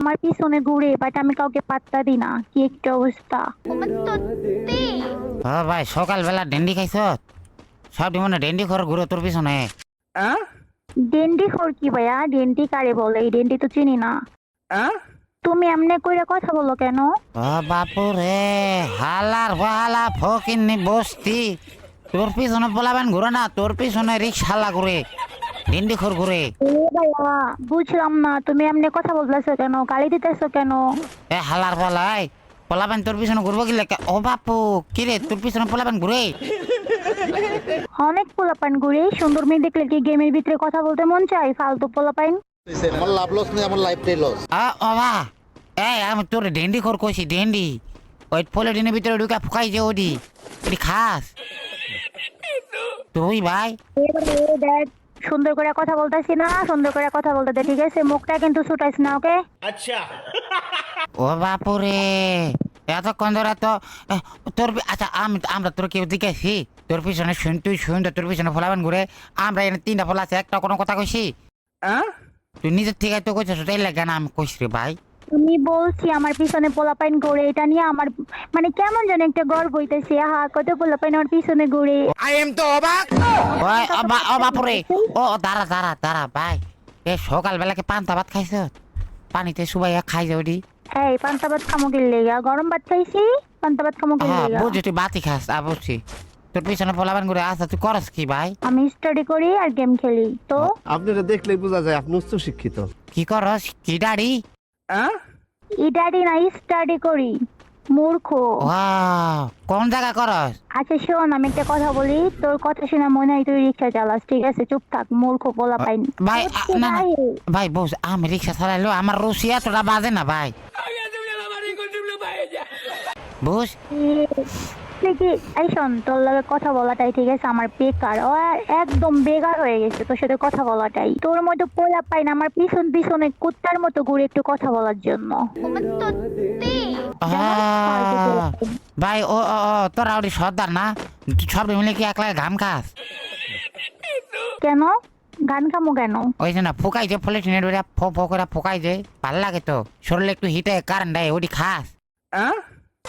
আমার পিছনে ঘুরে, বাট আমি কাউকে পাত্তা দিই না। কি একটা অবস্থা। ও ভাই সকালবেলা ডেন্ডি খাইছ? সব মনে ডেন্ডি খর ঘুরে তোর পিছনে। ডেন্ডি খোর কি ভাইয়া? ডেন্ডি কারে বলে? এই ডেন্ডি তো চিনি না। তুমি এমনি কইরা কথা বলো কেন? ও বাপু রে, হালার হালা ফকিন্নি বস্তি। তোর পিছনে পোলাবেন ঘুরে না, তোর পিছনে রিক্সালা ঘুরে, ডেন্ডি খর ঘুরে। এ ভাইয়া, বুঝলাম না তুমি এমনি কথা বলতেছো কেন? গালি দিতেছো কেন? এ হালার পালাই পোলাবেন তোর পিছনে ঘুরবো কি লেখা? ও বাপু কিরে তোর পিছনে পোলাবেন ঘুরে? অনেক পোলাপাইন ঘুরে। সুন্দর মেয়ে দেখলে কি গেমের ভিতরে কথা বলতে মন চায়? ফালতু পোলাপাইন। আমার লাভ লস নেই, আমার লাইফটাই লস। ও বা এই আমি তোর ডেন্ডি খর কইছি, ডেন্ডি ওই পলিটিনের ভিতরে ঢুকে ফুকাই যে ওডি এটি খাস তুই ভাই। এবারে দেখ, সুন্দর করে কথা বলতেছি না? সুন্দর করে কথা বলতে দে, ঠিক আছে? মুখটা কিন্তু ছুটাইস না, ওকে? ও বাপুরে, এতক্ষণ ধরে তো তোর আচ্ছা আমরা তোর কেউ জিজ্ঞাসি তোর পিছনে শুন, তুই শুন তোর পিছনে ফোলাবেন ঘুরে। আমরা এখানে 3টা ফোলা আছে, একটা কোনো কথা কইছি? তুই নিজের থেকে তো কইছিস, ওটাই লাগে না আমি কইছি রে ভাই। আমি বলছি আমার পিছনে পোলাপাইন ঘুরে, এটা নিয়ে আমার মানে কেমন যেন একটা গর্ব হইতেছে। আহা, কত পোলাপাইন আমার পিছনে ঘুরে। ওই ও বাপুরে, ও দাঁড়া দাঁড়া দাঁড়া ভাই, এ সকালবেলাকে পান্তা ভাত খাইছ? পানিতে সুবাইয়া খাই যাও দি। এই পান্তা ভাত খামো কি লেগা? গরম ভাত খাইছি, পান্তা ভাত খামো কি হ্যাঁ লেগা? বুঝছি তুই বাতি খাস, বুঝছি। তোর পিছনে ফোলাবেন ঘুরে আসা, তুই করস কি ভাই? আমি স্টাডি করি আর গেম খেলি। তো আপনারা দেখলেই বোঝা যায় আপনি উচ্চ শিক্ষিত। কি করস কি দাড়ি? ইডাডি না, স্টাডি করি। মূর্খ। কোন জায়গা করস? আচ্ছা শোন, আমি একটা কথা বলি। তোর কথা শুনে মনে হয় তুই রিক্সা চালাস, ঠিক আছে? চুপ থাক, মূর্খ পোলাপাইন। ভাই না না ভাই বস, আমি রিক্সা চালাইলো আমার রুসিয়া তোরা বাজে না ভাই। বুঝ তুই কি এই শোন, তোর লগে কথা বলাটাই, ঠিক আছে, আমার বেকার। ও একদম বেকার হয়ে গেছে তোর সাথে কথা বলাটাই। তোর মতো পোলা পাই না আমার পিছন পিছনে কুত্তার মতো ঘুরে একটু কথা বলার জন্য। ভাই ও তোরা ওটি সর্দার না? সব মিলে কি একলা ঘাম খাস? কেন গান খামো কেন? ওই যে না ফোকাই যে পলিথিনের ওটা ফো ফো করে ফোকাই যে ভাল লাগে তো, শরীরে একটু হিটে কারেন্ট দেয়, ওটি খাস?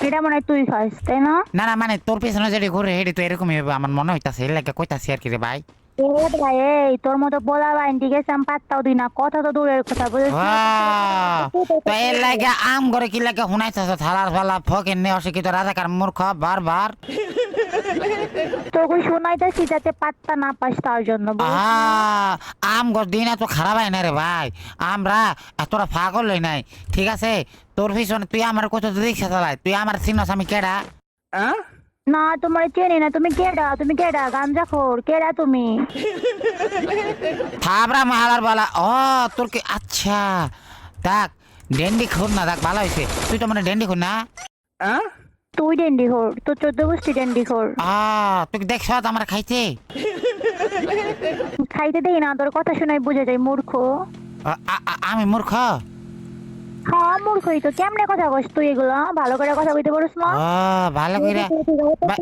এটা মনে হয় তুই খাস, তাই না? না না মানে তোর পেছনে যেটি ঘুরে হেঁটে তো এরকমই হবে আমার মনে হইতাছে, এর লাগে কইতাছি আর কি রে ভাই। এ ভাই, এই তোর মতো পোলা বাইন, ঠিক আছে, আমি পাত্তাও দিই না। কথা তো দূরের কথা, বুঝেছিস? তো এর লাগে আম করে কি লাগে শুনাইতেছ? থালার ফালা ফকির নে অশিক্ষিত রাজাকার মূর্খ বারবার। তোকে শোনাইতেছি যাতে পাত্তা না পাস তার জন্য। আম গর দিন এত খারাপ হয় না রে ভাই, আমরা এতটা পাগল হই নাই, ঠিক আছে? তোর পিছনে তুই আমার কত রিক্সা চালাই, তুই আমার চিনস আমি কেডা? না, তোমার চেনি না। তুমি কেডা? তুমি কেডা? গাঞ্জাখোর কেডা তুমি? থাবরা মাহালার বালা। তোর কি আচ্ছা দেখ, ডেন্ডি খুন না, দেখ ভালো হয়েছে, তুই তো মানে ডেন্ডি খুন না? তুই ডেন্ডি খোর, তোর 14 গোষ্ঠী ডেন্ডি খোর। তুই দেখছ আমার খাইতে? খাইতে দেই না, তোর কথা শুনাই বুঝে যায় মূর্খ। আমি মূর্খ? হ্যাঁ মূর্খই তো। কেমনে কথা কস তুই এগুলা? ভালো করে কথা কইতে পারিস না? ভালো করে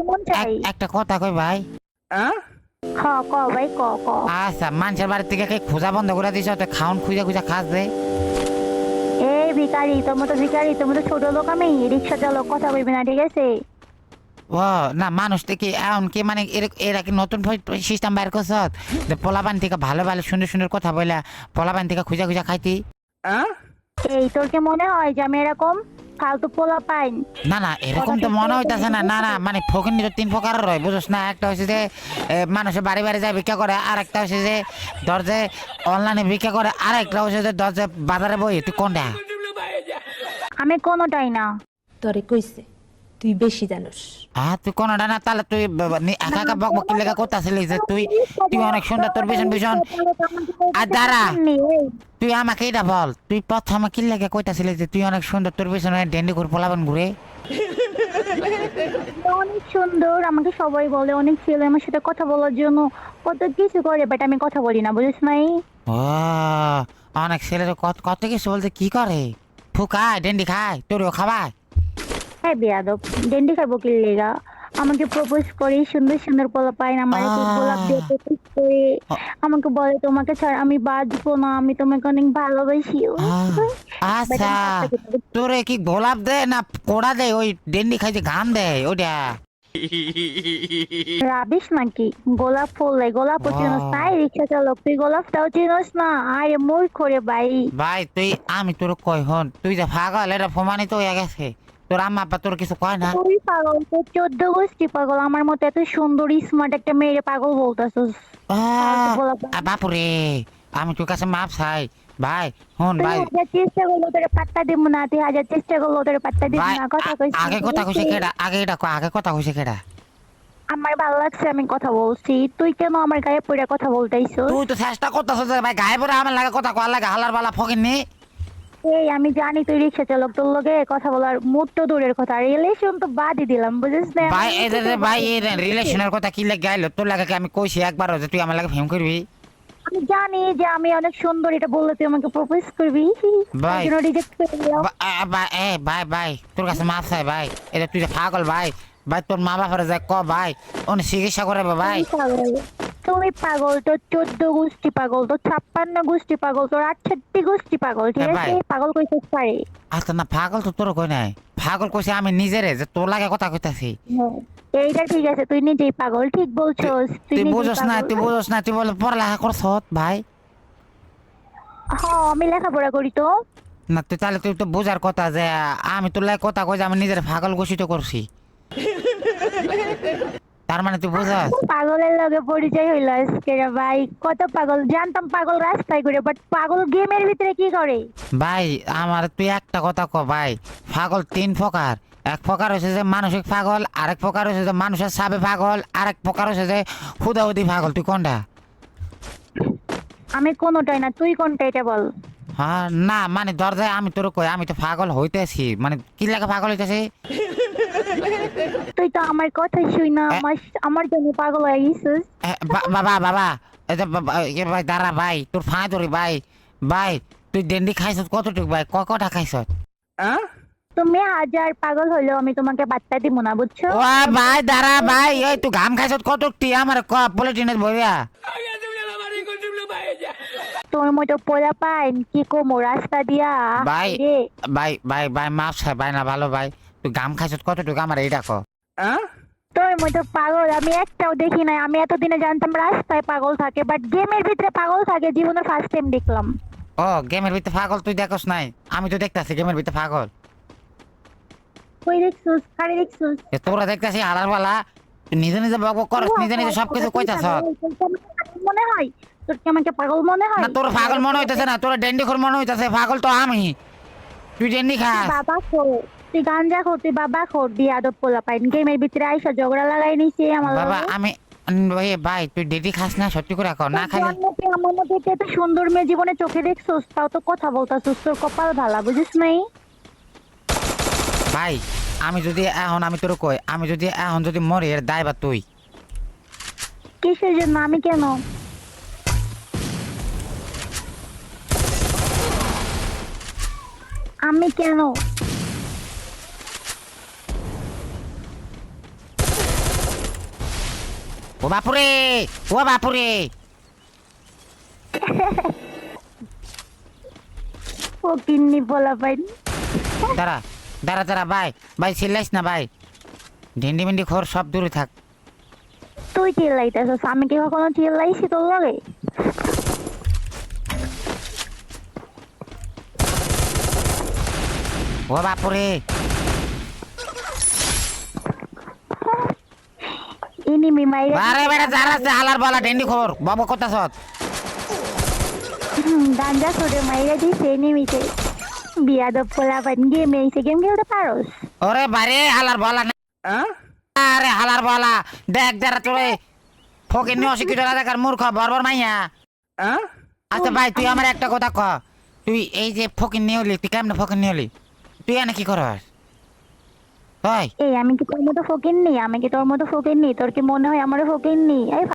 মন চাই। একটা কথা কই ভাই। হ ক ভাই, ক ক। আচ্ছা মানুষের বাড়ি থেকে খোঁজা বন্ধ করে দিছ, তো খাউন খুঁজা খুঁজা খাস দে। এই ভিখারি, তোর মতো ভিখারি, তোর মতো ছোট লোক আমি? রিক্সা চালক, কথা কইবি না, ঠিক আছে? না মানুষ থেকে এমন কি মানে এরা কি নতুন সিস্টেম বাইর করছ যে পোলাপান থেকে ভালো ভালো সুন্দর সুন্দর কথা বলে পোলাপান থেকে খুঁজা খুঁজা খাইতি? এই তোর কি মনে হয় যে আমি এরকম ফালতু পোলা পাইন? না না এরকম তো মনে হইতাছে না। না না মানে ফকিন্নি তো 3 প্রকারের হয়, বুঝছ না? একটা হচ্ছে যে মানুষের বাড়ি বাড়ি যায় ভিক্ষা করে, আর একটা হচ্ছে যে দরজে অনলাইনে ভিক্ষা করে, আর একটা হচ্ছে যে দরজে বাজারে বই। তুই কোনটা? আমি কোনোটাই না। তরে কইছে তুই বেশি জানোস। তুই কোনটা না? তাহলে তুই একা একা বক বকি লেগে করতেছিলি যে তুই তুই অনেক সুন্দর তোর ভীষণ ভীষণ। আর দাঁড়া, তুই আমাকে এটা বল, তুই প্রথমে কি লেগে কইতাছিলি যে তুই অনেক সুন্দর তোর পিছনে ডেন্ডি ঘুর পোলাবেন ঘুরে? অনেক সুন্দর, আমাকে সবাই বলে। অনেক ছেলে আমার সাথে কথা বলার জন্য কত কিছু করে, বাট আমি কথা বলি না, বুঝিস নাই? অনেক ছেলের কত কিছু বলতে কি করে? ফুকায় ডেন্ডি খায়, তোরও খাবায়? হ্যাঁ বেয়াদব, ডেন্ডি খাইবো কি লেগা? আমাকে প্রপোজ করে সুন্দর সুন্দর পোলা পায় না আমার গোলাপ দিয়ে প্রপোজ করে আমাকে বলে তোমাকে ছাড়া আমি বাঁচবো না, আমি তোমাকে অনেক ভালোবাসি। আচ্ছা তোরে কি গোলাপ দেয় না কোড়া দেয়, ওই ডেন্ডি খাইতে গান দেয় ওটা? রাবিশ নাকি? গোলাপ ফুল দেয়, গোলাপ চিনোস না? রিক্সা চালক তুই গোলাপটাও চিনোস না? আরে মূর্খ রে ভাই। ভাই তুই আমি তোর কই হন, তুই যে পাগল এটা প্রমাণিত হয়ে গেছে। তোর আম্মা আব্বা তোর কিছু কয় না? তুই পাগল, তোর 14 গোষ্ঠী পাগল। আমার মতো এত সুন্দরী স্মার্ট একটা মেয়েরে পাগল বলতেছিস? বাপুরে আমি তোর কাছে মাপ চাই ভাই। হন তুই ভাই হাজার চেষ্টা করলো তোর পাত্তা দিব না, তুই হাজার চেষ্টা করলো তোর পাত্তা দিব ভাই না। কথা কইছিস আগে কথা কইছে কেডা? আগে এটা কয়, আগে কথা কইছে কেডা? আমার ভালো লাগছে আমি কথা বলছি, তুই কেন আমার গায়ে পড়ে কথা বলতেইছো? তুই তো চেষ্টা করতেছ ভাই, গায়ে পরে আমার লাগে কথা কওয়ার লাগে হালার বালা ফকিনি। এই আমি জানি তুই রিক্সা চালক, তোর লগে কথা বলার মুড তো দূরের কথা, রিলেশন তো বাদই দিলাম, বুঝিস না? ভাই এই যে ভাই এই রিলেশনের কথা কি লাগে গাইলো তোর লাগে? কি আমি কইছি একবারও যে তুই আমার লাগে ফেম করবি? আমি জানি যে আমি অনেক সুন্দর, এটা বললে তুই আমাকে প্রপোজ করবি। ভাই। রিজেক্ট করে দিলাম। ভাই ভাই তোর কাছে মাপ চাই ভাই। এটা তুই যে পাগল ভাই, ভাই তোর মা বাবার যায় ক ভাই অনেক চিকিৎসা করে ভাই। তুমি পাগল, তোর 14 গোষ্ঠী পাগল, তোর 56 গোষ্ঠী পাগল, তোর 68 গোষ্ঠী পাগল, ঠিক এ আছে? ভাই। পাগল কইছিস পারে। আচ্ছা না পাগল তো তোর কই নাই, পাগল কইছে আমি নিজেরে যে তোর লাগে কথা কইতাছি। এইটা ঠিক আছে, তুই নিজেই পাগল, ঠিক বলছস। তুই নিজেই বুঝছ না, পাগল। তুই বুঝছ না, তুই বলে পড়ালেখা করছ ভাই। হ্যাঁ আমি লেখাপড়া করি তো। না তুই তাহলে তুই তো বোঝার কথা যে আমি তোর লাগে কথা কই যে আমি নিজের পাগল ঘোষিত করছি। তার মানে তুই বুঝাস? পাগলের লগে পরিচয় হইলো আজকে রে ভাই। কত পাগল জানতাম পাগল রাস্তায় ঘুরে, বাট পাগল গেমের ভিতরে কি করে? ভাই আমার তুই একটা কথা ক ভাই, পাগল তিন প্রকার। এক প্রকার হচ্ছে যে মানসিক পাগল, আরেক প্রকার হচ্ছে যে মানুষের সাবে পাগল, আরেক প্রকার হচ্ছে যে হুদাহুদি পাগল। তুই কোনটা? আমি কোনোটাই না, তুই কোনটা এটা বল। হ্যাঁ না মানে দরজায় আমি তোর কই আমি তো পাগল হইতেছি, মানে কি লাগে পাগল হইতেছি? তুই তো আমার কথা শুই না, আমার জন্য পাগল হয়ে গেছিস। বাবা বাবা এটা ভাই দাঁড়া ভাই তোর ফাঁ ধরি ভাই। ভাই তুই ডেন্ডি খাইছ কতটুক ভাই, কটা খাইছ? তুমি হাজার পাগল হইলেও আমি তোমাকে বার্তা দিব না, বুঝছো? ও ভাই দাঁড়া ভাই, এই তুই ঘাম খাইছ কতটি আমার ক পলিটিনের বইয়া। তোর মতো পোলা পাইন কি কমো রাস্তা দিয়া। ভাই রে ভাই ভাই ভাই মাপ চাই ভাই, না ভালো ভাই তুই ঘাম খাইছ কতটুকু আমার এইটা ক। তোর মতো পাগল আমি একটাও দেখি নাই। আমি এতদিনে জানতাম রাস্তায় পাগল থাকে, বাট গেমের ভিতরে পাগল থাকে জীবনে ফার্স্ট টাইম দেখলাম। ও গেমের ভিতরে পাগল তুই দেখোস নাই? আমি তো দেখতাছি গেমের ভিতরে পাগল। কই দেখছস? কারে দেখছস? তোরা দেখতাছি হালার বালা, তুই নিজে নিজে বক করস, নিজে নিজে সবকিছু কইতাছ। মনে হয় তোর কি আমাকে পাগল মনে হয়? না তোর পাগল মনে হইতেছে না, তোর ডেন্ডি খোর মনে হইতেছে। পাগল তো আমি, তুই ডেন্ডি খাস। বাবা খোর, তুই গাঞ্জা খোর, তুই বাবা খোর দিয়ে আদব পোলা পাইন। গেমের ভিতরে আইসা ঝগড়া লাগাই নিছে আমার বাবা লগে। আমি ভাই তুই ডেডি খাস না? সত্যি করে কর না খালি। জন্মতে আমার মতো এত সুন্দর মেয়ে জীবনে চোখে দেখছস, তাও তো কথা বলতাছস, তোর কপাল ভালা, বুঝিস নাই? ভাই আমি যদি এখন আমি তোর কই, আমি যদি এখন যদি মরি এর দায়বা তুই। কিসের জন্য? আমি কেন? আমি কেন? ও বাপুরে, ও বাপুরে। ও কিন্নি পোলা পাইন। দাঁড়া দাঁড়া দাঁড়া ভাই, ভাই চিল্লাইস না ভাই, ডেন্ডি মেন্ডি খোর সব দূরে থাক। তুই চিল্লাইতেছস, আমি কি কখনো চিল্লাইছি তোর লগে? ও বাপুরে। ইনিমি মাইরা আরে বেটা যারা হালার বালা ডেন্ডি খোর বাবু কোথাছ? গাঞ্জা করে মাইরা দিছে এনিমিতে। বিয়াদব পোলা পাইন গেমে আইছে, গেম খেলতে পারোস? ওরে বারে হালার বালা না। আরে হালার বালা দেখ যারা তোরে ফকির নিয়ে অশিক্ষিত রাজাকার মূর্খ বর্বর মাইয়া। আচ্ছা ভাই তুই আমার একটা কথা ক, তুই এই যে ফকির নিয়ে হলি, তুই কেমনে ফকির নিয়ে হলি? তুই এনে কি করস? তাই এই আমি কি তোর মতো ফকির নি? আমি কি তোর মতো ফকির নি? তোর কি মনে হয় আমার ফকির নি? এই